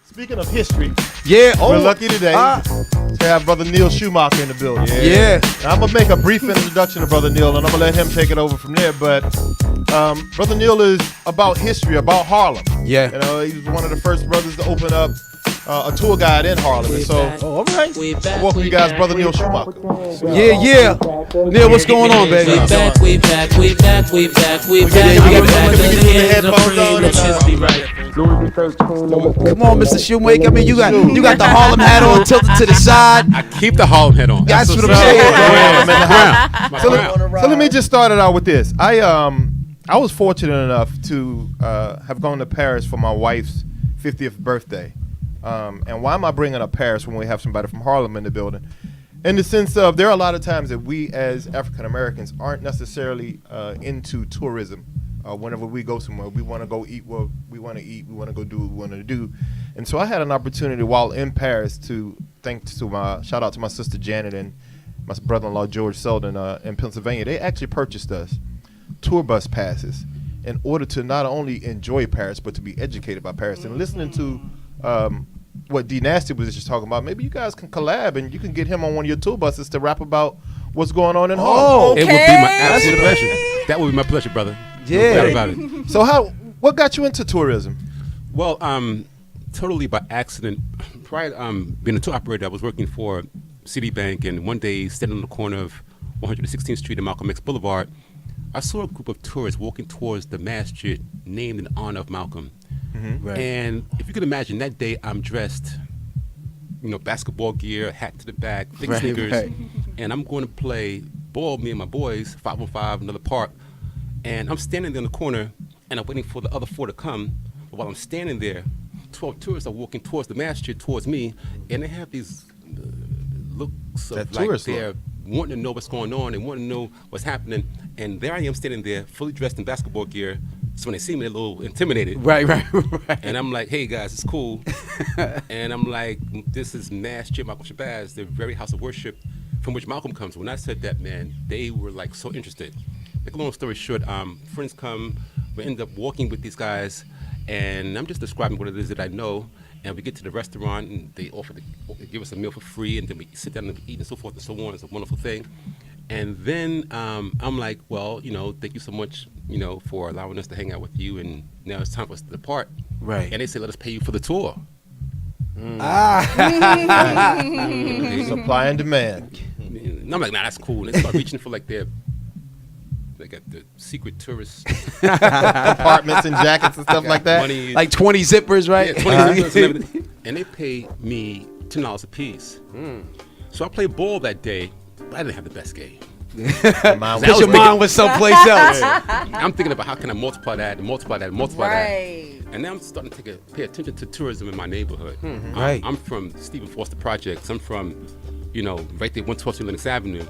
Speaking of history, we're lucky today to have Brother Neal Shoemaker in the building. Now, I'm going to make a brief introduction to Brother Neal, and I'm going to let him take it over from there. But Brother Neal is about history, about Harlem. Yeah. You know, he was one of the first brothers to open up a tour guide in Harlem. And so, all right. welcome you guys, Brother Neal Shoemaker. Yeah. Neal, what's going on, baby? We back. We got the headphones on. Come on, Mr. Shoemaker. I mean, you got the Harlem hat on, tilted to the side. I keep the Harlem hat on. That's what I'm saying. So let me just start it out with this. I was fortunate enough to have gone to Paris for my wife's 50th birthday. And why am I bringing up Paris when we have somebody from Harlem in the building? In the sense of there are a lot of times that we as African Americans aren't necessarily into tourism. Whenever we go somewhere, we want to go eat what we want to eat. We want to go do what we want to do. And so I had an opportunity while in Paris to shout out to my sister Janet and my brother-in-law George Selden in Pennsylvania. They actually purchased us tour bus passes in order to not only enjoy Paris, but to be educated by Paris. And listening to what D Nasty was just talking about, maybe you guys can collab and you can get him on one of your tour buses to rap about what's going on in Harlem. It would be my absolute pleasure. That would be my pleasure, brother. Yeah. No doubt about it. So what got you into tourism? Well, totally by accident. Prior to being a tour operator, I was working for Citibank, and one day, standing on the corner of 116th Street and Malcolm X Boulevard, I saw a group of tourists walking towards the masjid named in honor of Malcolm. Mm-hmm. Right. And if you could imagine, that day I'm dressed, basketball gear, hat to the back, thick sneakers, and I'm going to play ball, me and my boys, 5-on-5, another park. And I'm standing there in the corner, and I'm waiting for the other 4 to come. But while I'm standing there, 12 tourists are walking towards the masjid, towards me, and they have these looks of like they're wanting to know what's going on and wanting to know what's happening. And there I am standing there, fully dressed in basketball gear. So when they see me, they're a little intimidated. Right. And I'm like, hey, guys, it's cool. And I'm like, this is Masjid Malcolm Shabazz, the very house of worship from which Malcolm comes. When I said that, man, they were like so interested. Make a long story short, friends come, we end up walking with these guys, and I'm just describing what it is that I know, and we get to the restaurant, and they give us a meal for free, and then we sit down and eat and so forth and so on. It's a wonderful thing. And then I'm like, well, thank you so much, for allowing us to hang out with you, and now it's time for us to depart. Right. And they say, let us pay you for the tour. Supply and demand. And I'm like, nah, that's cool. And they start reaching for they got the secret tourist apartments and jackets and stuff like that. Money, like 20 zippers, right? Yeah, 20 zippers and everything. And they pay me $10 a piece. So I played ball that day, but I didn't have the best game. Because your mind was someplace else. I'm thinking about how can I multiply that and multiply that and multiply Right. that. And now I'm starting to pay attention to tourism in my neighborhood. Right. I'm from Stephen Foster Projects. I'm from, right there, 112th Street, Lenox Avenue.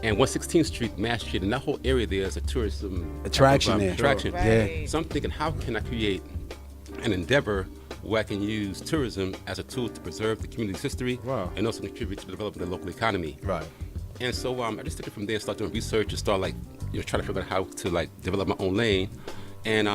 And 116th Street, Masjid, and that whole area there is a tourism attraction there. Attraction. Right. Yeah. So I'm thinking, how can I create an endeavor where I can use tourism as a tool to preserve the community's history and also contribute to the development of the local economy. Right. And so I just took it from there and started doing research and started trying to figure out how to develop my own lane. And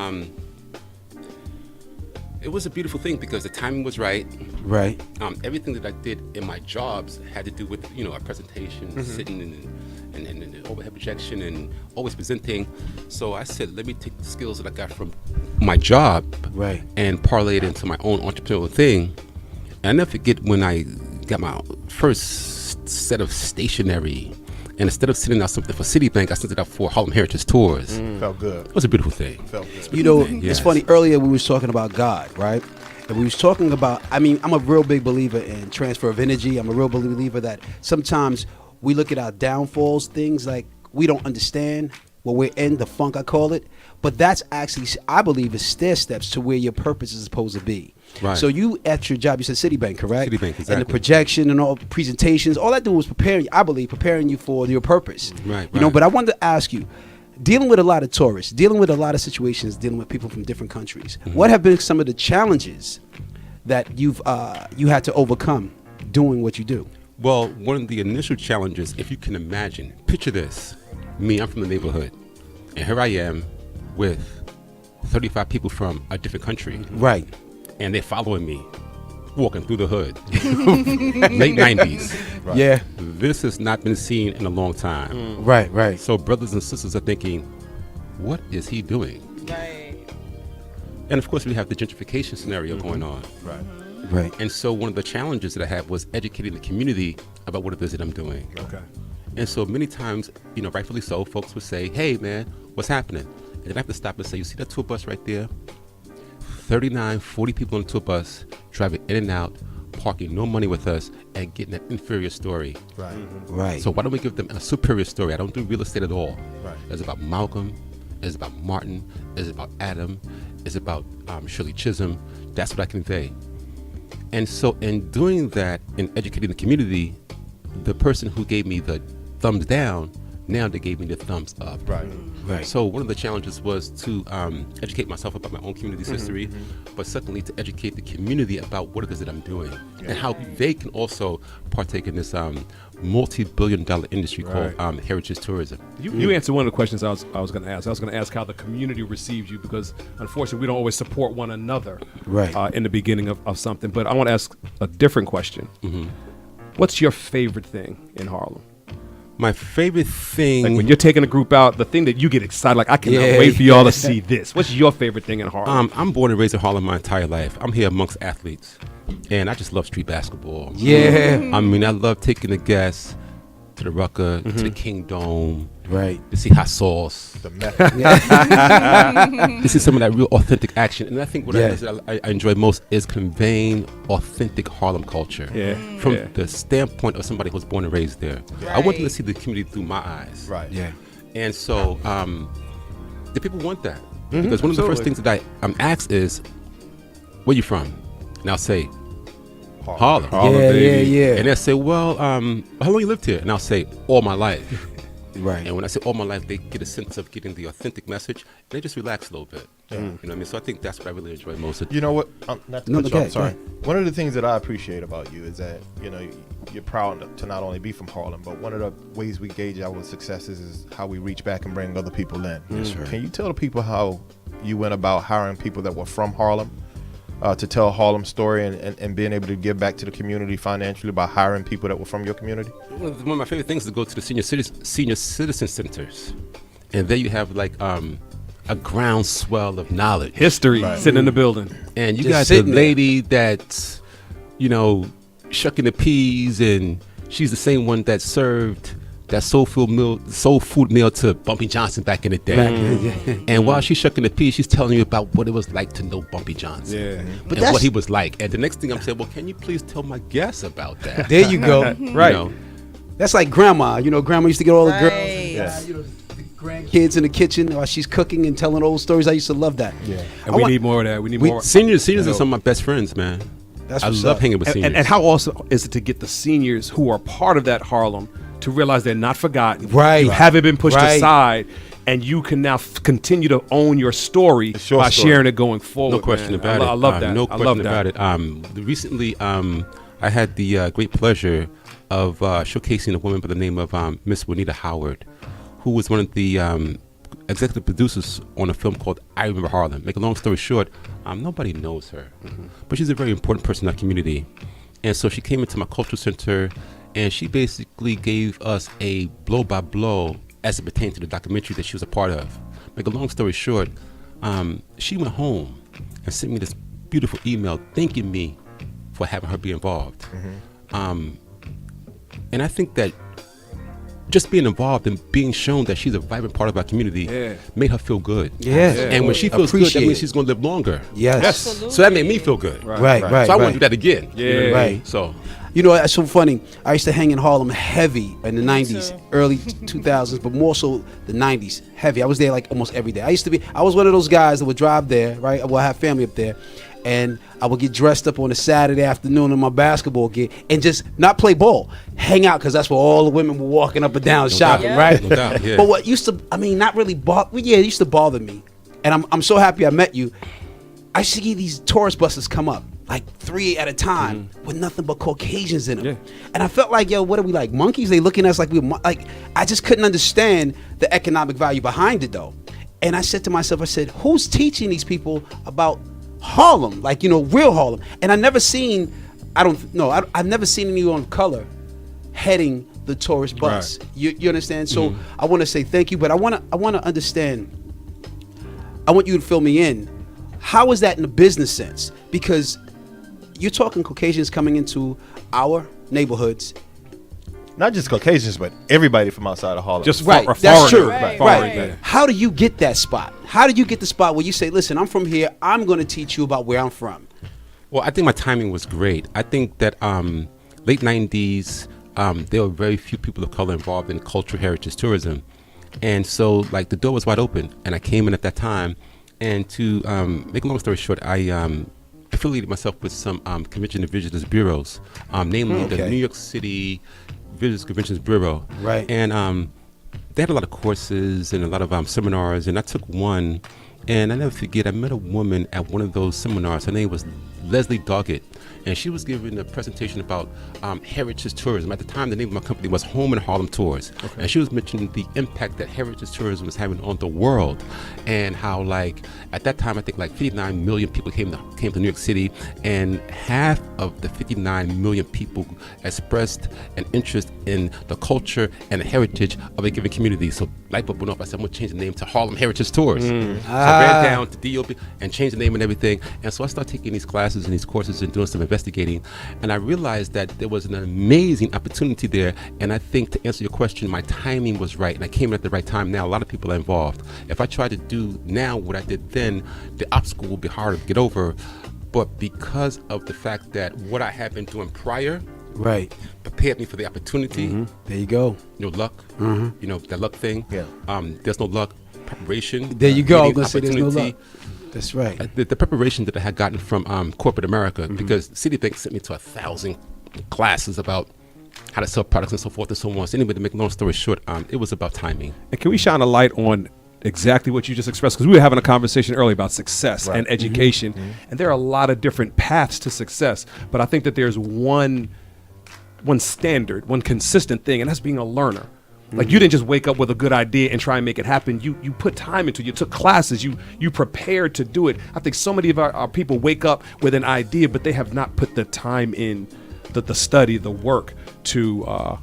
it was a beautiful thing because the timing was right. Right. Everything that I did in my jobs had to do with, a presentation, sitting and overhead projection and always presenting. So I said, let me take the skills that I got from my job and parlay it into my own entrepreneurial thing. And I never forget when I got my first set of stationery. And instead of sending out something for Citibank, I sent it out for Harlem Heritage Tours. Felt good. It was a beautiful thing. Felt good. It's funny, earlier we was talking about God, right? And we was talking about, I'm a real big believer in transfer of energy. I'm a real believer that sometimes we look at our downfalls, things like we don't understand, what we're in, the funk I call it. But that's actually, I believe, is stair steps to where your purpose is supposed to be. Right. So you at your job, you said Citibank, correct? Citibank, exactly. And the projection and all the presentations, all that do was preparing, I believe, preparing you for your purpose. Right. You know, but I wanted to ask you, dealing with a lot of tourists, dealing with a lot of situations, dealing with people from different countries, what have been some of the challenges that you had to overcome doing what you do? Well, one of the initial challenges, if you can imagine, picture this. Me, I'm from the neighborhood. And here I am with 35 people from a different country. Right. And they're following me, walking through the hood. Late 90s. Right. Yeah. This has not been seen in a long time. Right. So brothers and sisters are thinking, what is he doing? Right. And of course, we have the gentrification scenario going on. Right. And so one of the challenges that I had was educating the community about what it is that I'm doing. Okay. And so many times, rightfully so, folks would say, hey, man, what's happening? And then I have to stop and say, you see that tour bus right there? 39, 40 people on the tour bus, driving in and out, parking no money with us, and getting an inferior story. Right. Right. So why don't we give them a superior story? I don't do real estate at all. Right. It's about Malcolm. It's about Martin. It's about Adam. It's about Shirley Chisholm. That's what I convey. And so in doing that, in educating the community, the person who gave me the thumbs down, now they gave me the thumbs up. Right. So one of the challenges was to educate myself about my own community's history, but secondly to educate the community about what it is that I'm doing and how they can also partake in this multi-billion-dollar industry called heritage tourism. You answered one of the questions I was going to ask. I was going to ask how the community receives you, because unfortunately we don't always support one another in the beginning of something. But I want to ask a different question. What's your favorite thing in Harlem? My favorite thing, Like when you're taking a group out, the thing that you get excited, like I cannot wait for y'all to see this. What's your favorite thing in Harlem? I'm born and raised in Harlem my entire life. I'm here amongst athletes, and I just love street basketball. Yeah. I mean, I love taking the guests to the Rucker, to the King Dome, Right. to see hot sauce, The method. to see some of that real authentic action. And I think what I enjoy most is conveying authentic Harlem culture from the standpoint of somebody who's born and raised there. I want them to see the community through my eyes. Right. Yeah. And so the people want that. Because one of the first things that I'm asked is, where you from? And I'll say, Harlem. Yeah. And they'll say, well, how long you lived here? And I'll say, all my life. Right. And when I say all my life, they get a sense of getting the authentic message, and they just relax a little bit. You know what I mean? So I think that's what I really enjoy most. You know what? Not to No, cut you off, okay, sorry. go One of the things that I appreciate about you is that you're proud to not only be from Harlem, but one of the ways we gauge our successes is how we reach back and bring other people in. That's right. Can you tell the people how you went about hiring people that were from Harlem to tell Harlem's story and being able to give back to the community financially by hiring people that were from your community? One of my favorite things is to go to the senior citizen centers, and there you have like a groundswell of knowledge, History sitting in the building. and you Just got the sitting there. lady that's shucking the peas, and she's the same one that served that soul food meal to Bumpy Johnson back in the day. And while she's shucking the peas, she's telling you about what it was like to know Bumpy Johnson. Yeah. But And that's, what he was like. And the next thing I'm saying, well, can you please tell my guests about that? there you go. Right. You know? That's like grandma. Grandma used to get all the girls, Right. the grandkids in the kitchen while she's cooking and telling old stories. I used to love that. Yeah. And we need more of that. We need more. Seniors are some of my best friends, man. That's I what's love up. hanging with seniors. And how awesome is it to get the seniors who are part of that Harlem to realize they're not forgotten. Right. You haven't been pushed Right. aside, and you can now continue to own your story It's your by story. sharing it going forward. No question man. about it. I love that. No I question love about that. it. Recently, I had the great pleasure of showcasing a woman by the name of Miss Juanita Howard, who was one of the executive producers on a film called I Remember Harlem. Make a long story short, nobody knows her, but she's a very important person in our community. And so she came into my cultural center, and she basically gave us a blow-by-blow as it pertained to the documentary that she was a part of. Make a long story short, she went home and sent me this beautiful email thanking me for having her be involved. And I think that just being involved and being shown that she's a vibrant part of our community made her feel good. Yes. And when she feels good, that means she's going to live longer. Yes. Absolutely. So that made me feel good. Right. So I want to do that again. Yeah. You know what I mean? Right. So. You know, it's so funny. I used to hang in Harlem heavy in the 90s, early 2000s, but more so the 90s, heavy. I was there like almost every day. I was one of those guys that would drive there, right? Well, I have family up there. And I would get dressed up on a Saturday afternoon in my basketball gear and just not play ball, hang out, because that's where all the women were walking up and down shopping, doubt. right? No doubt, yeah. But what used to, not really bother, it used to bother me. And I'm so happy I met you. I used to see these tourist buses come up, like 3 at a time, with nothing but Caucasians in them. Yeah. And I felt like, yo, what are we, like monkeys? They looking at us like like, I just couldn't understand the economic value behind it, though. And I said to myself, who's teaching these people about Harlem, like, real Harlem? And I've never seen anyone of color heading the tourist bus. Right. You understand? So I want to say thank you, but I want to understand. I want you to fill me in. How is that in a business sense? Because you're talking Caucasians coming into our neighborhoods. Not just Caucasians, but everybody from outside of Harlem. Just Right, for, that's true. Right. Right. How do you get that spot? How do you get the spot where you say, listen, I'm from here, I'm going to teach you about where I'm from? Well, I think my timing was great. I think that late 90s, there were very few people of color involved in cultural heritage tourism. And so, like, the door was wide open, and I came in at that time. And to make a long story short, I affiliated myself with some convention and visitors bureaus, namely the New York City Visitors Conventions Bureau. Right. And they had a lot of courses and a lot of seminars, and I took one. And I never forget, I met a woman at one of those seminars. Her name was Leslie Doggett, and she was giving a presentation about heritage tourism. At the time, the name of my company was Home and Harlem Tours. Okay. And she was mentioning the impact that heritage tourism was having on the world, and how, like, at that time, I think like 59 million people came to New York City, and half of the 59 million people expressed an interest in the culture and the heritage of a given community. So light bulb went off. I said, I'm going to change the name to Harlem Heritage Tours. So I ran down to DOB and changed the name and everything. And so I started taking these classes and these courses and doing some investigating. And I realized that there was an amazing opportunity there. And I think, to answer your question, my timing was right. And I came in at the right time. Now a lot of people are involved. If I try to do now what I did then, the obstacle will be harder to get over. But because of the fact that what I had been doing prior prepared me for the opportunity. There you go. Luck. That luck thing. Yeah. There's no luck. Preparation. There you go. There's no luck. That's right. The preparation that I had gotten from corporate America, because Citibank sent me to 1,000 classes about how to sell products and so forth and so on. So anyway, to make a long story short, it was about timing. And can we shine a light on exactly what you just expressed? Because we were having a conversation earlier about success and education, and there are a lot of different paths to success. But I think that there's one standard, one consistent thing, and that's being a learner. Like, you didn't just wake up with a good idea and try and make it happen. You put time into it. You took classes. You prepared to do it. I think so many of our people wake up with an idea, but they have not put the time in, the study, the work to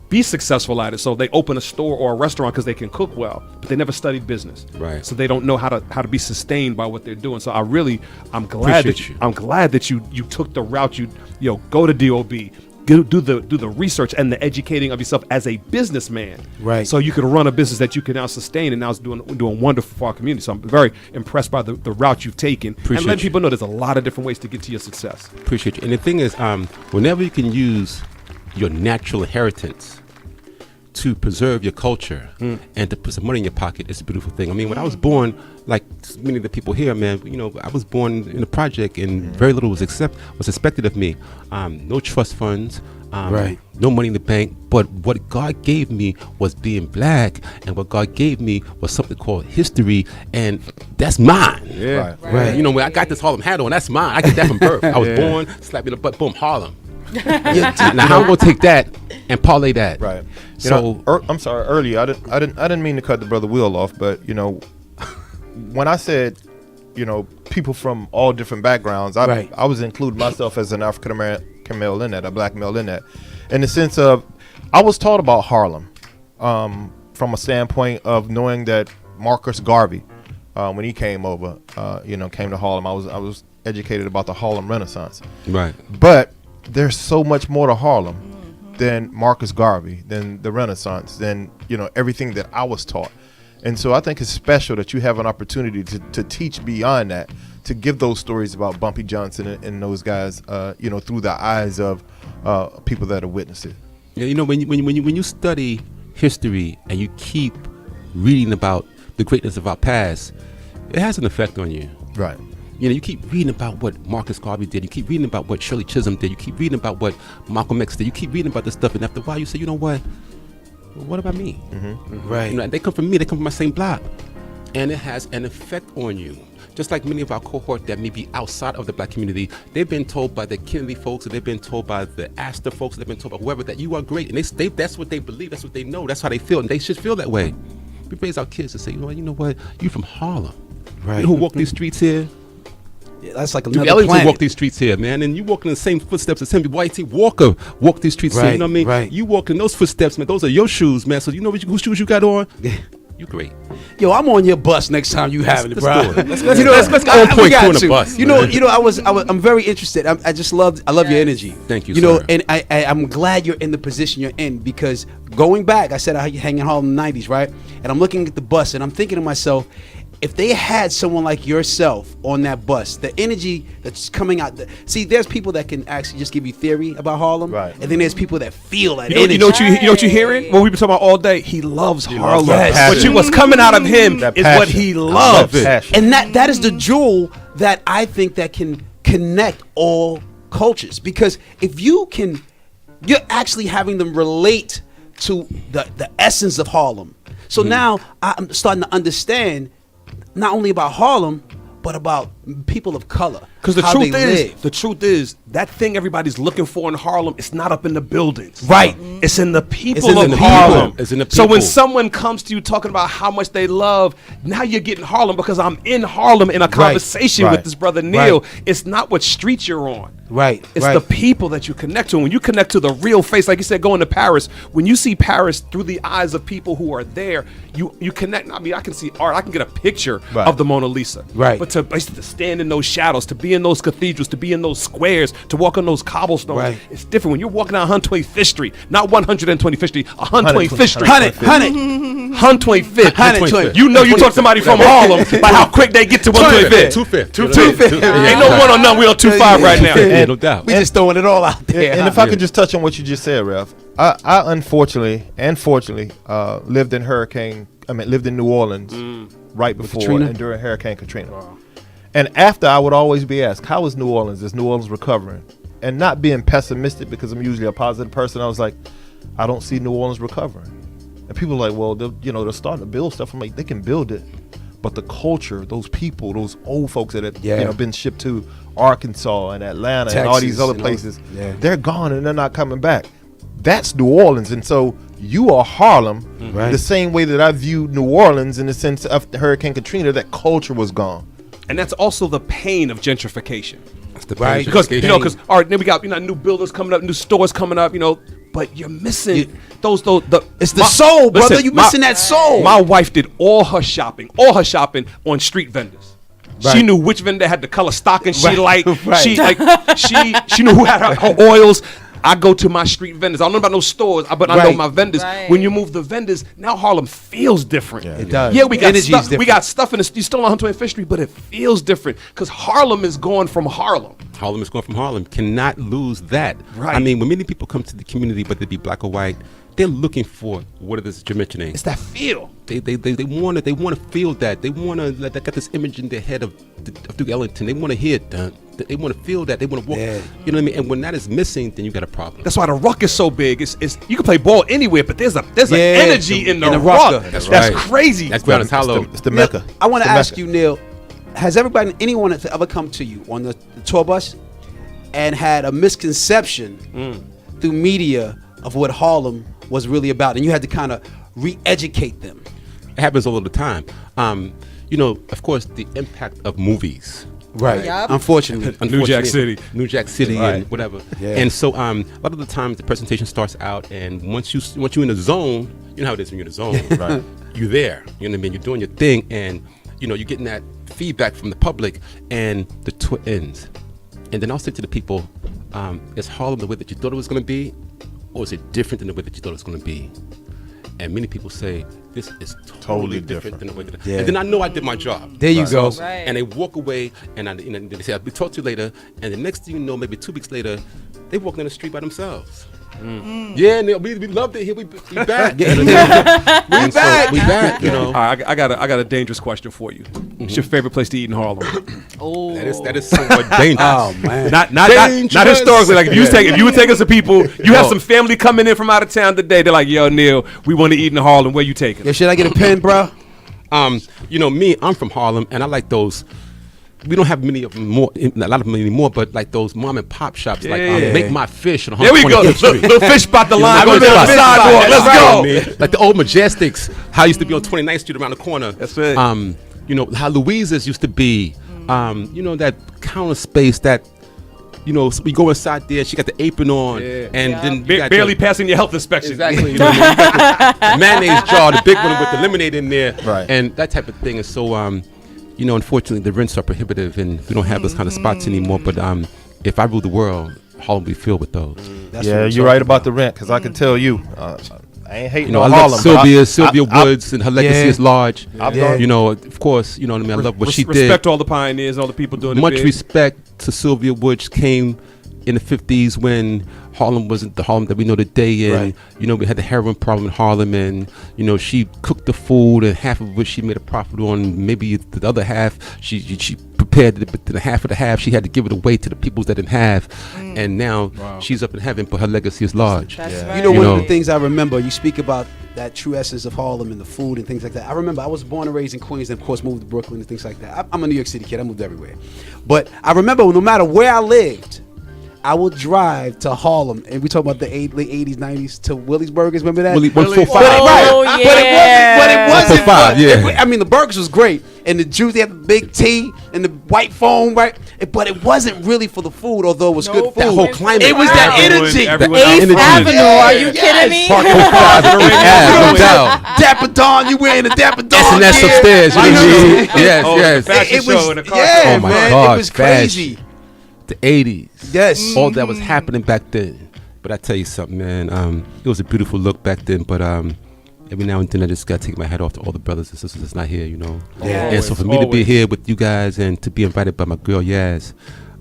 be successful at it. So they open a store or a restaurant because they can cook well, but they never studied business. Right. So they don't know how to be sustained by what they're doing. So I'm glad that you took the route. Go to DOB. Do the research and the educating of yourself as a businessman, right? So you could run a business that you can now sustain, and now it's doing wonderful for our community. So I'm very impressed by the route you've taken, and letting people know there's a lot of different ways to get to your success. Appreciate you. And the thing is, whenever you can use your natural inheritance to preserve your culture and to put some money in your pocket, it's a beautiful thing. I mean, when I was born, like many of the people here, man, I was born in a project, and very little was expected of me. No trust funds, no money in the bank. But what God gave me was being black, and what God gave me was something called history, and that's mine. Yeah, right. When I got this Harlem hat on, that's mine. I get that from birth. I was born, slapped me in the butt, boom, Harlem. Now how I'm gonna take that and parlay that? Right. So I'm sorry. Earlier, I didn't mean to cut the brother Will off, but when I said, people from all different backgrounds, I was including myself as an African American male in that, a black male in that, in the sense of I was taught about Harlem from a standpoint of knowing that Marcus Garvey, when he came over, came to Harlem, I was educated about the Harlem Renaissance. Right. But there's so much more to Harlem than Marcus Garvey, than the Renaissance, than everything that I was taught. And so I think it's special that you have an opportunity to teach beyond that, to give those stories about Bumpy Johnson and those guys, through the eyes of people that have witnessed it. Yeah, when you study history and you keep reading about the greatness of our past, it has an effect on you. Right. You keep reading about what Marcus Garvey did. You keep reading about what Shirley Chisholm did. You keep reading about what Malcolm X did. You keep reading about this stuff, and after a while, you say, you know what? What about me? Mm-hmm. Right. They come from me. They come from my same block, and it has an effect on you. Just like many of our cohort that may be outside of the black community, they've been told by the Kennedy folks, or they've been told by the Astor folks, or they've been told by whoever that you are great, and they that's what they believe, that's what they know, that's how they feel, and they should feel that way. We raise our kids to say, you know what, you from Harlem, right? You know who walk these streets here? Yeah, that's like Duke another Ellington planet. walked these streets here, man, and you walk in the same footsteps as him. Y.T. Walker walked these streets here, you know what I mean? Right. You walk in those footsteps, man. Those are your shoes, man. So you know whose shoes you got on? You great. Yo, I'm on your bus next time you have it, bro. Let's go OnPoint crew on the bus. I'm very interested. I love your energy. Thank you, You know, sir. and I'm glad you're in the position you're in, because going back, I said I hang in Harlem in the 90s, right? And I'm looking at the bus and I'm thinking to myself, if they had someone like yourself on that bus, the energy that's coming out. See, there's people that can actually just give you theory about Harlem, right? And then there's people that feel that You energy. know what you're hearing? What we've been talking about all day. He loves Harlem. Yes. What's coming out of him That is passion. what he I love loves. it. Passion. And that is the jewel that I think that can connect all cultures, because if you're actually having them relate to the essence of Harlem. So now I'm starting to understand not only about Harlem, but about people of color. Because the how truth they is, live. that thing everybody's looking for in Harlem, it's not up in the buildings. Right. It's in the people It's in of the Harlem. people. It's in the So when people. someone comes to you talking about how much they love, now you're getting Harlem, because I'm in Harlem in a conversation Right. with this brother Neal. Right. It's not what streets you're on. Right. It's right. the people that you connect to. And when you connect to the real face, like you said, going to Paris, when you see Paris through the eyes of people who are there, you connect. I mean, I can see art. I can get a picture Right. of the Mona Lisa. Right. But to stand in those shadows, to be in those cathedrals, to be in those squares, to walk on those cobblestones, Right. it's different. When you're walking down 125th Street, not 125th Street, 125th Street. 125th. 125th. You know you talk to somebody from Harlem by how quick they get to 125th. 250. Ain't no 109, we on 25 right now. Yeah, no doubt. We just throwing it all out there. And if I could just touch on what you just said, Ralph, I unfortunately and fortunately lived in New Orleans right before Katrina? and during Hurricane Katrina. And after, I would always be asked, how is New Orleans? Is New Orleans recovering? And not being pessimistic, because I'm usually a positive person, I was like, I don't see New Orleans recovering. And people are like, well, they're starting to build stuff. I'm like, they can build it, but the culture, those people, those old folks that have been shipped to Arkansas and Atlanta and all these Texas other and all- places, yeah. they're gone and they're not coming back. That's New Orleans. And so you are Harlem, Right. the same way that I view New Orleans in the sense of Hurricane Katrina, that culture was gone. And that's also the pain of gentrification. That's the Right. Because gentrification. all right, then we got new buildings coming up, new stores coming up, but you're missing those. It's the soul, brother. You missing that soul. My wife did all her shopping on street vendors. Right. She knew which vendor had the color stocking she Right. liked. Right. She knew who had her oils. I go to my street vendors. I don't know about no stores, but I know Right. my vendors. Right. When you move the vendors, now Harlem feels different. Yeah. It does. Yeah, we got Energy's stuff. We different. got stuff in the. You still on 125th Street, but it feels different because Harlem is gone from Harlem. Harlem is going from Harlem. Cannot lose that. Right. I mean, when many people come to the community, whether they be black or white, they're looking for what it is that you're mentioning. It's that feel. They want to feel that. They want to. They got this image in their head of Duke Ellington. They want to hear it. They want to feel that. They want to walk. Yeah. You know what I mean? And when that is missing, then you got a problem. That's why the ruck is so big. It's you can play ball anywhere, but there's an energy in the rucker. ruck. That's That's right. crazy. That's ground is hollow. It's the Neil, Mecca. I want to It's the ask Mecca. you, Neil, has anyone that's ever come to you on the tour bus and had a misconception through media of what Harlem was really about, and you had to kind of re-educate them? It happens all of the time. Of course, the impact of movies. Right. Yep. Unfortunately. New Jack City. New Jack City, Right. and whatever. Yeah. And so, a lot of the times the presentation starts out, and once you're in the zone, you know how it is when you're in the zone. Right. You're there. You know what I mean? You're doing your thing, and you're getting that feedback from the public, and the tour ends. And then I'll say to the people, is Harlem the way that you thought it was going to be, or is it different than the way that you thought it was going to be? And many people say, this is totally different than the way that And then I know I did my job. There you go. Right. And they walk away, and they say, I'll be talk to you later. And the next thing you know, maybe 2 weeks later, they walk down the street by themselves. Yeah, and we loved it. Here we back. We back. You know. All right, I got a dangerous question for you. What's your favorite place to eat in Harlem? Oh, That is somewhat dangerous. Oh man. Not historically. Like if you would take us to people, you have some family coming in from out of town today. They're like, yo, Neal, we want to eat in Harlem. Where you taking? Yo, should I get a pen, bro? You know me, I'm from Harlem, and I like those. We don't have many of them a lot of them anymore, but like those mom and pop shops, like Make My Fish on There we go. 125th Street. Little fish spot, the line know, on the fish sidewalk. spot. Let's go. Man. Like the old Majestics, how it used to be on 29th Street around the corner. That's it. You know, how Louisa's used to be. You know, that counter space that, you know, we go inside there, she got the apron on, and then you got Barely passing your health inspection. Exactly. You know, you got the mayonnaise jar, the big one with the lemonade in there, Right. and that type of thing. And so, you know, unfortunately, the rents are prohibitive, and we don't have those kind of spots anymore. But if I rule the world, Harlem will be filled with those. That's Yeah, what you're right about the rent, because I can tell you, I ain't hating You know, on I Harlem. love but Sylvia Woods, and her legacy is large. I've done- You know, of course, you know what I mean. I love what she did. Respect all the pioneers, all the people doing Much it big. respect to Sylvia Woods came in the 50s when Harlem wasn't the Harlem that we know today. And, Right. you know, we had the heroin problem in Harlem, and, you know, she cooked the food, and half of which she made a profit on. Maybe the other half, she prepared it, but the half of the half, she had to give it away to the people that didn't have. And now she's up in heaven, but her legacy is large. That's right. You know, You one know. of the things I remember, you speak about that true essence of Harlem and the food and things like that. I remember I was born and raised in Queens and, of course, moved to Brooklyn and things like that. I'm a New York City kid. I moved everywhere. But I remember no matter where I lived, I would drive to Harlem, and we talk about the late 80s, 90s, to Willie's Burgers. Remember that? 145. Oh, Right. yeah. But it wasn't. 145, yeah. I mean, the burgers was great, and the juice, they had the big tea and the white foam, right? But it wasn't really for the food, although it was good Nope. food. That whole climate. It was that Everyone- energy. everyone- Eighth energy. Avenue. Are you kidding me? Park 45 and no doubt. Dapper Dawn, you wearing a Dapper Dawn S&S gear. upstairs, you know what I mean? Yes, Oh, yes. the fashion It was, show in the car. yeah, Oh my man, God, it was crazy. The 80s. Yes. All that was happening back then. But I tell you something, man. It was a beautiful look back then, but every now and then I just got to take my hat off to all the brothers and sisters that's not here, you know. Yeah. And so for me to be here with you guys and to be invited by my girl Yaz,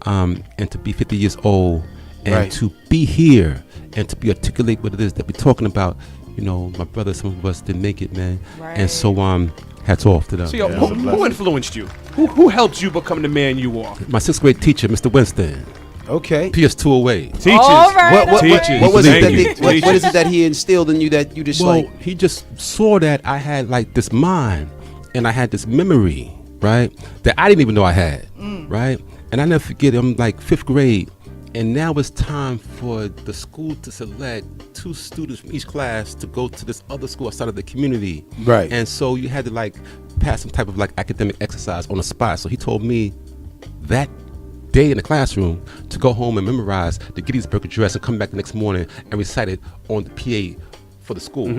and to be 50 years old, and Right. to be here and to be articulate what it is that we're talking about, you know, my brothers, some of us didn't make it, man. Right. And so hats off to them. So, yo, who influenced you? Who helped you become the man you are? My 6th grade teacher, Mr. Winston, Okay. PS 208. Teachers. All right. What Teachers. was it Thank that you. what is it that he instilled in you that you just Well, like? he just saw that I had like this mind and I had this memory, right? That I didn't even know I had, right? And I never forget, I'm like 5th grade, and now it's time for the school to select 2 students from each class to go to this other school outside of the community. Right. And so you had to like pass some type of like academic exercise on the spot. So he told me that day in the classroom to go home and memorize the Gettysburg Address and come back the next morning and recite it on the PA for the school.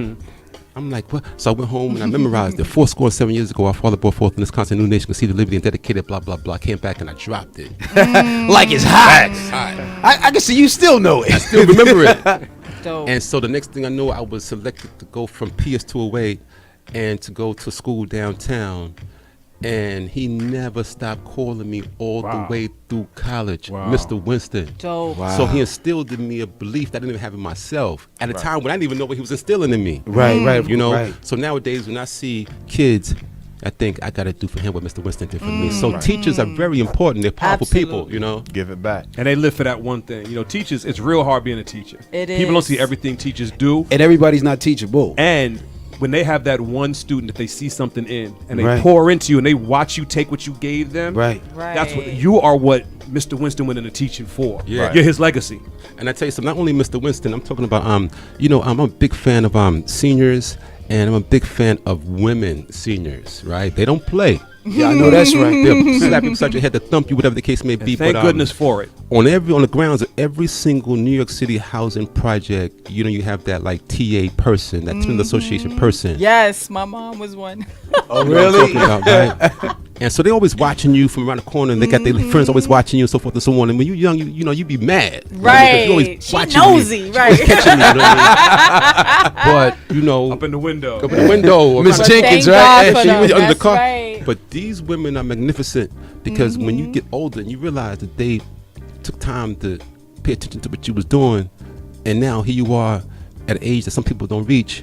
I'm like, what? So I went home and I memorized it. 7 years ago, our father brought forth in this continent new nation, conceived, liberty, and dedicated, blah, blah, blah. I came back and I dropped it. Like it's hot. Hot. I can see you still know it. Still remember it. Dope. And so the next thing I know, I was selected to go from PS 208 and to go to school downtown. And he never stopped calling me all the way through college, Mr. Winston. Dope. So he instilled in me a belief that I didn't even have in myself at a time when I didn't even know what he was instilling in me. Right. You know, Right. so nowadays when I see kids, I think I got to do for him what Mr. Winston did for me. So teachers are very important. They're powerful people, Absolutely. you know. Give it back. And they live for that one thing. You know, teachers, it's real hard being a teacher. It People don't is. see everything teachers do. And everybody's not teachable. And when they have that one student that they see something in and they Right. pour into you and they watch you take what you gave them, Right. that's what Right. you are, what Mr. Winston went into teaching for. Yeah. Right. You're his legacy. And I tell you something, not only Mr. Winston, I'm talking about, you know, I'm a big fan of seniors, and I'm a big fan of women seniors, right? They don't play. Yeah, I know that's right. They'll slap you beside your head, to thump you, whatever the case may be. Thank but, goodness for it. on the grounds of every single New York City housing project, you know, you have that like TA person, that tenant association person. Yes, my mom was one. Oh, You know what I'm talking about, right? And so they always watching you from around the corner, and they got their friends always watching you and so forth and so on. And when you're young, you know, you be mad. Right. You always She watching nosy, me. right. She always catching me, you know what I mean? But, you know. Up in the window. Up in the window. Miss Jenkins, Thank right? God for She them. was under the That's car. right. But these women are magnificent because when you get older and you realize that they took time to pay attention to what you was doing, and now here you are at an age that some people don't reach.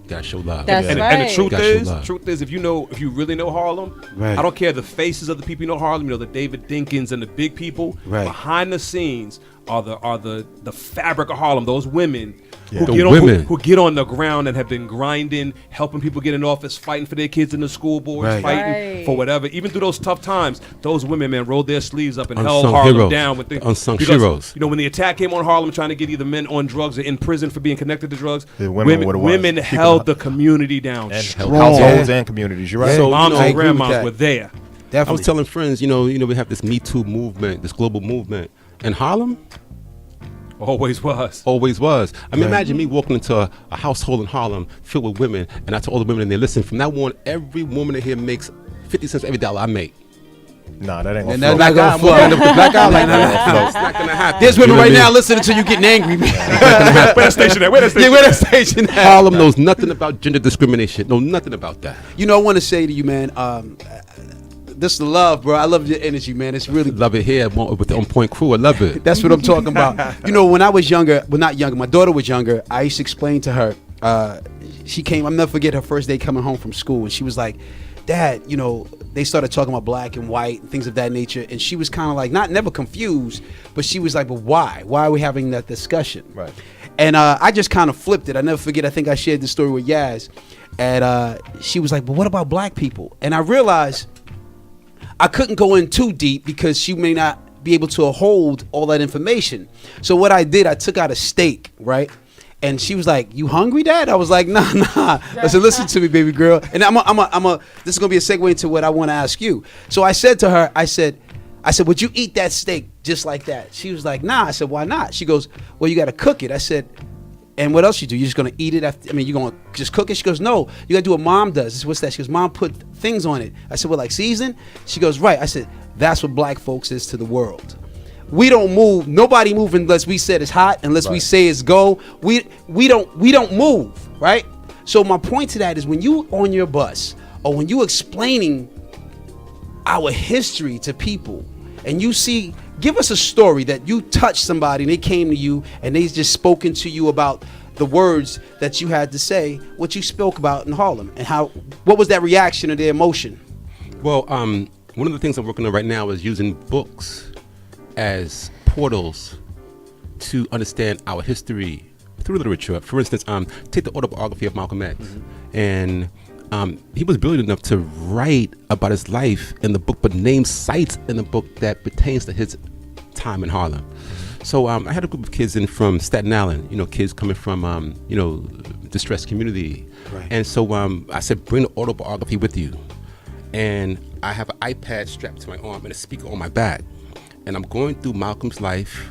Gotta show love. That's And right. the truth is, if you really know Harlem, Right. I don't care the faces of the people you know Harlem, you know, the David Dinkins and the big people. Right. Behind the scenes are the fabric of Harlem. Those women Yeah. who The get on women. who get on the ground and have been grinding, helping people get in office, fighting for their kids in the school boards, Right. fighting Right. for whatever. Even through those tough times, those women, man, rolled their sleeves up and Unsung held Harlem heroes. down with things. Unsung because, heroes. You know, when the attack came on Harlem, trying to get either men on drugs or in prison for being connected to drugs, The women were the ones women keeping held the- the community down. And strong. households and communities. You're right. Yeah. So, Moms I and agree with grandmas that. were there. I was Definitely. telling friends, you know, we have this Me Too movement, this global movement. And Harlem Always was. always was. I mean, imagine me walking into a household in Harlem filled with women, and I told all the women in there, listen, from now on, every woman in here makes 50 cents every dollar I make. Nah, that ain't And gonna that's flow. not gonna flow. End up with the black eye like Nah, that. It's not gonna happen. There's women You know right what I now mean? listening to you getting angry. Where that station at? Where that station Yeah, where that at? station at? Harlem knows nothing about gender discrimination. Know nothing about that. You know, I want to say to you, man, this is the love, bro. I love your energy, man. It's really Love it here with the OnPoint crew. I love it. That's what I'm talking about. You know, when I was younger, well, not younger, my daughter was younger, I used to explain to her, she came, I'll never forget her first day coming home from school, and she was like, Dad, you know, they started talking about black and white and things of that nature, and she was kind of like, never confused, but she was like, but why? Why are we having that discussion? Right. And I just kind of flipped it. I never forget, I think I shared this story with Yaz, and she was like, but what about black people? And I realized I couldn't go in too deep because she may not be able to hold all that information. So what I did, I took out a steak, right? And she was like, "You hungry, Dad?" I was like, "Nah." I said, "Listen to me, baby girl." And this is gonna be a segue into what I want to ask you. So I said to her, I said, "Would you eat that steak just like that?" She was like, "Nah." I said, "Why not?" She goes, "Well, you got to cook it." I said, "And what else you do? You're just gonna eat it after? I mean, you're gonna just cook it?" She goes, "No, you gotta do what Mom does." I said, "What's that?" She goes, "Mom put things on it." I said, "What, like season?" She goes, "Right." I said, "That's what black folks is to the world. We don't move. Nobody move unless we said it's hot. Unless we say it's go. We don't move, right?" So my point to that is, when you on your bus or when you explaining our history to people, and you see, give us a story that you touched somebody and they came to you and they just spoken to you about the words that you had to say, what you spoke about in Harlem, and what was that reaction or their emotion? Well, one of the things I'm working on right now is using books as portals to understand our history through literature. For instance, take the autobiography of Malcolm X. And he was brilliant enough to write about his life in the book, but name sites in the book that pertains to his time in Harlem. So I had a group of kids in from Staten Island, you know, kids coming from, you know, distressed community. Right. And so I said, bring the autobiography with you. And I have an iPad strapped to my arm and a speaker on my back. And I'm going through Malcolm's life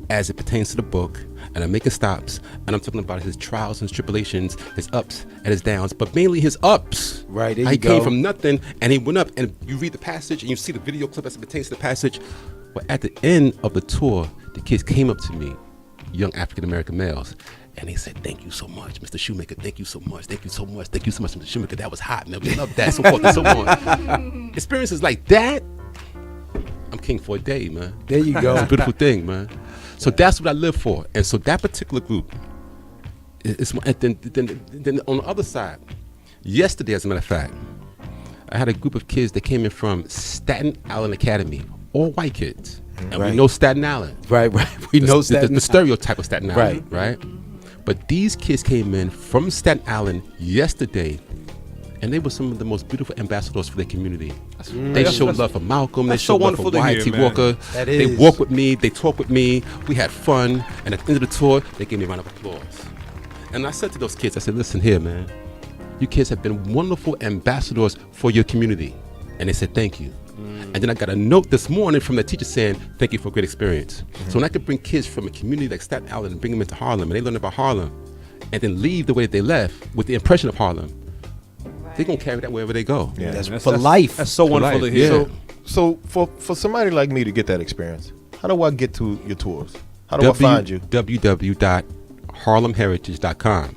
as it pertains to the book, and I'm making stops, and I'm talking about his trials and his tribulations, his ups and his downs, but mainly his ups. Right, there How you he came go. from nothing, and he went up, and you read the passage, and you see the video clip as it pertains to the passage. But at the end of the tour, the kids came up to me, young African-American males, and they said, "Thank you so much, Mr. Shoemaker. Thank you so much. Thank you so much. Thank you so much, Mr. Shoemaker. That was hot, man. We love that." So forth and so on. Experiences like that, I'm king for a day, man. There you go. It's a beautiful thing, man. So that's what I live for. And so that particular group is, and then on the other side, yesterday, as a matter of fact, I had a group of kids that came in from Staten Island Academy, all white kids. And Right. we know Staten Island. Right. We know the Staten stereotype of Staten Island, Right. right? But these kids came in from Staten Island yesterday, and they were some of the most beautiful ambassadors for their community. They showed love for Malcolm. They that's so showed love for wonderful to Wyatt hear, T. man. Walker. That They is. walked with me. They talked with me. We had fun. And at the end of the tour, they gave me a round of applause. And I said to those kids, I said, "Listen here, man. You kids have been wonderful ambassadors for your community." And they said, "Thank you." And then I got a note this morning from the teacher saying, "Thank you for a great experience." So when I could bring kids from a community like Staten Island and bring them into Harlem, and they learn about Harlem, and then leave the way that they left with the impression of Harlem, they're gonna carry that wherever they go. Yeah. That's for life. That's so wonderful life, to hear. yeah. So for somebody like me to get that experience, how do I get to your tours? How do I find you? www.harlemheritage.com.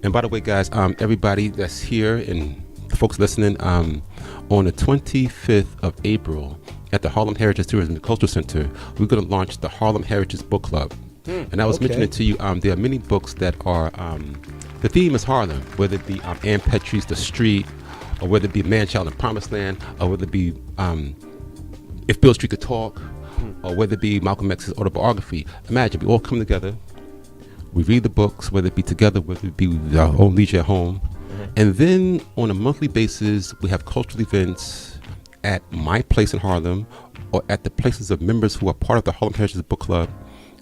And by the way, guys, everybody that's here and the folks listening, on the 25th of April at the Harlem Heritage Tours in the Cultural Center, we're going to launch the Harlem Heritage Book Club. And I was mentioning to you, there are many books that are, the theme is Harlem, whether it be Ann Petrie's The Street, or whether it be Man, Child, and Promised Land, or whether it be If Beale Street Could Talk, or whether it be Malcolm X's autobiography. Imagine, we all come together, we read the books, whether it be together, whether it be with our own leisure at home, and then on a monthly basis, we have cultural events at my place in Harlem, or at the places of members who are part of the Harlem Heritage Book Club.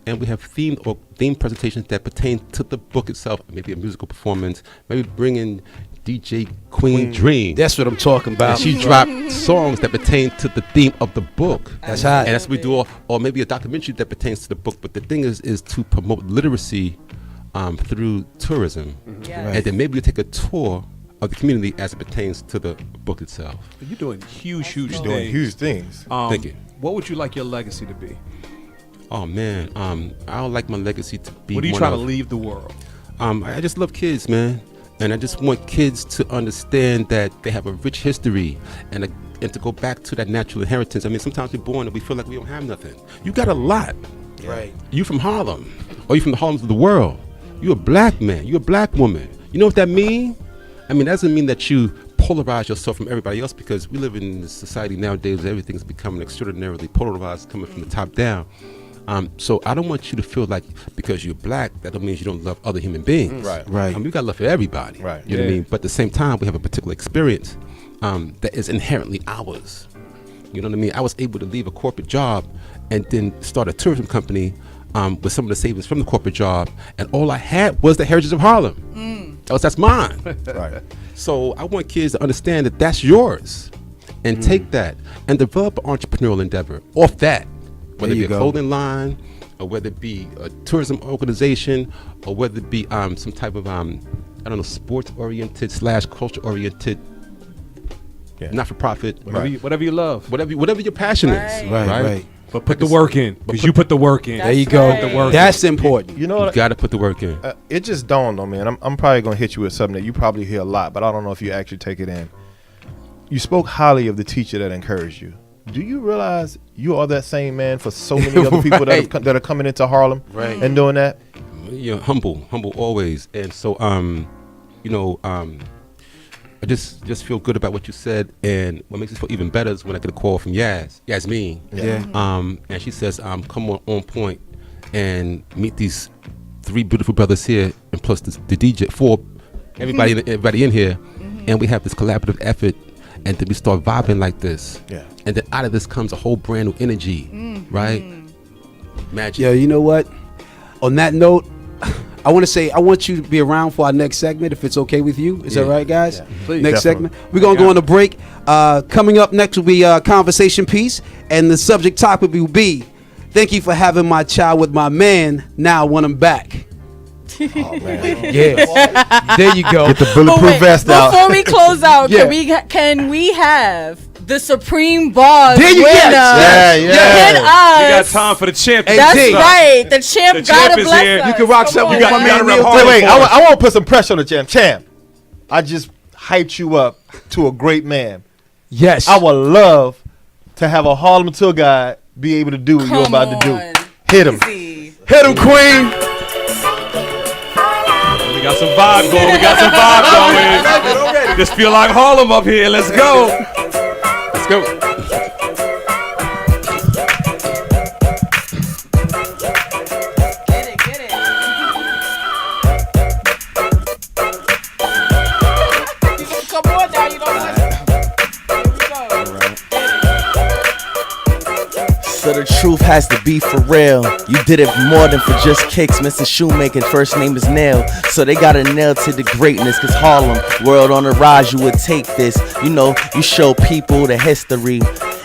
And we have themed presentations that pertain to the book itself, maybe a musical performance, maybe bringing DJ Queen Dream. That's what I'm talking about. And she dropped songs that pertain to the theme of the book. That's hot. And that's what we do, or maybe a documentary that pertains to the book. But the thing is to promote literacy through tourism. Yes. And then maybe we take a tour of the community as it pertains to the book itself. You're doing huge Doing things. huge things. Thank you. What would you like your legacy to be? Oh man, I would like my legacy to be. What are you one trying to of- leave the world? I just love kids, man, and I just want kids to understand that they have a rich history and to go back to that natural inheritance. I mean, sometimes we're born and we feel like we don't have nothing. You got a lot. Right. You from Harlem, or you from the Harlems of the world. You a black man. You a black woman. You know what that means? I mean, that doesn't mean that you polarize yourself from everybody else, because we live in a society nowadays where everything's becoming extraordinarily polarized, coming from the top down. So I don't want you to feel like because you're black, that don't mean you don't love other human beings. Right. Right. I mean, we got love for everybody. Right. You know what I Yeah. mean? But at the same time, we have a particular experience that is inherently ours. You know what I mean? I was able to leave a corporate job and then start a tourism company with some of the savings from the corporate job, and all I had was the heritage of Harlem. That's mine. Right. So I want kids to understand that that's yours, and take that and develop an entrepreneurial endeavor off that. Whether it There be you a go. clothing line, or whether it be a tourism organization, or whether it be some type of sports oriented / culture oriented, Yeah. not for profit, Whatever you love. whatever your passion is, Right. But put the work in, because you put the work in. There you go. That's right. That's important. You know You what? got to put the work in. It just dawned on me, and I'm probably gonna hit you with something that you probably hear a lot, but I don't know if you actually take it in. You spoke highly of the teacher that encouraged you. Do you realize you are that same man for so many other people that are coming into Harlem and doing that? You know, humble always. And so, I just feel good about what you said, and what makes me feel even better is when I get a call from Yasmin. Yeah. And she says, come on point and meet these 3 beautiful brothers here, and plus the DJ, 4, everybody in here, and we have this collaborative effort, and then we start vibing like this. Yeah. And then out of this comes a whole brand new energy, right? Magic. Yeah, you know what? On that note, I want you to be around for our next segment, if it's okay with you. Is that Yeah. right, guys? Yeah. Please. Next Definitely. segment. We're going to go on a break. Coming up next will be a conversation piece, and the subject topic will be, thank you for having my child with my man. Now I want him back. Oh man. Yeah. There you go. Get the But bulletproof wait, vest out. before we close out, Yeah. can we have the Supreme Boss There you winner? go. Yeah. Pin We got us. time for the champ. Hey, That's T. right. The champ The gotta champ is bless here. us. You can rock Come something. on, You got man. me on rep Neal. Harlem Wait. for I us. want to put some pressure on the champ. Champ, I just hyped you up to a great man. Yes. I would love to have a Harlem tour guide be able to do what you're Come about to do. on. Hit him. Easy. Hit him, queen. We got some vibe going. Just feel like Harlem up here. Let's go. Let's go. Get it, get it. Come on now, you don't want Here we go. So the truth has to be for real. You did it more than for just kicks. Mr. Shoemaker, first name is Nail. So they got a nail to the greatness. Cause Harlem, world on the rise, you would take this. You know, you show people the history.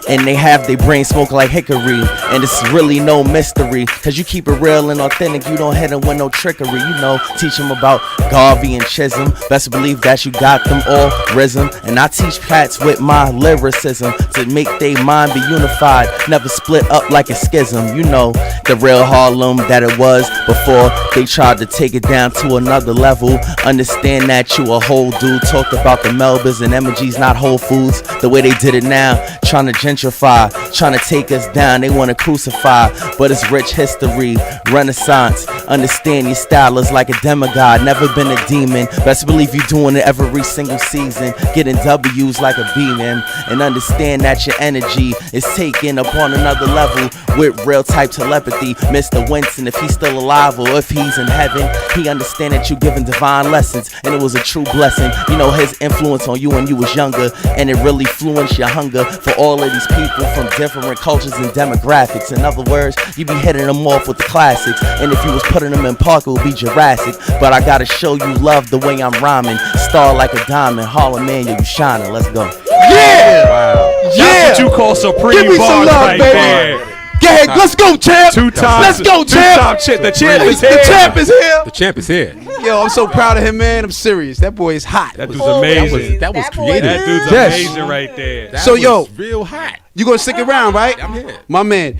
and they have their brain smoke like hickory. And it's really no mystery, cause you keep it real and authentic. You don't hit them with no trickery. You know, teach them about Garvey and Chisholm. Best believe that you got them all risen. And I teach cats with my lyricism to make their mind be unified, never split up like a schism. You know, the real Harlem that it was before they tried to take it down to another level. Understand that you a whole dude. Talked about the Melbas and M&G's, not Whole Foods. The way they did it now, trying to gentrify, trying to take us down. They want to crucify, but it's rich history, Renaissance. Understand your style is like a demigod, never been a demon. Best believe you doing it every single season, getting W's like a B, man. And understand that your energy is taken upon another level with real type telepathy. Mr. Winston, if he's still alive or if he's in heaven, he understand that you giving divine lessons, and it was a true blessing. You know, his influence on you when you was younger, and it really influenced your hunger for all of these people from different cultures and demographics. In other words, you be hitting them off with the classics, and if you was putting them in park, it would be Jurassic. But I gotta show you love the way I'm rhyming. Star like a diamond, Harlem man, you shining. Let's go. Yeah! Wow. Yeah! That's what you call supreme Give me some bars love, right baby. there. Go ahead, let's go, champ. Let's go, champ. The champ is here. The champ is here. The champ is here. Yo, I'm so proud of him, man. I'm serious. That boy is hot. That dude's amazing. That was boy creative. That dude's Yes. amazing right there. That So, was yo. real hot. You gonna stick around, right? I'm here. My man.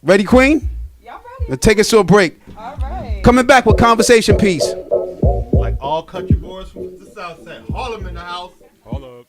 Ready, Queen? Y'all ready? Let's take us to a break. All right. Coming back with conversation piece. Like all country boys from the South Side. Harlem in the house. Hold up.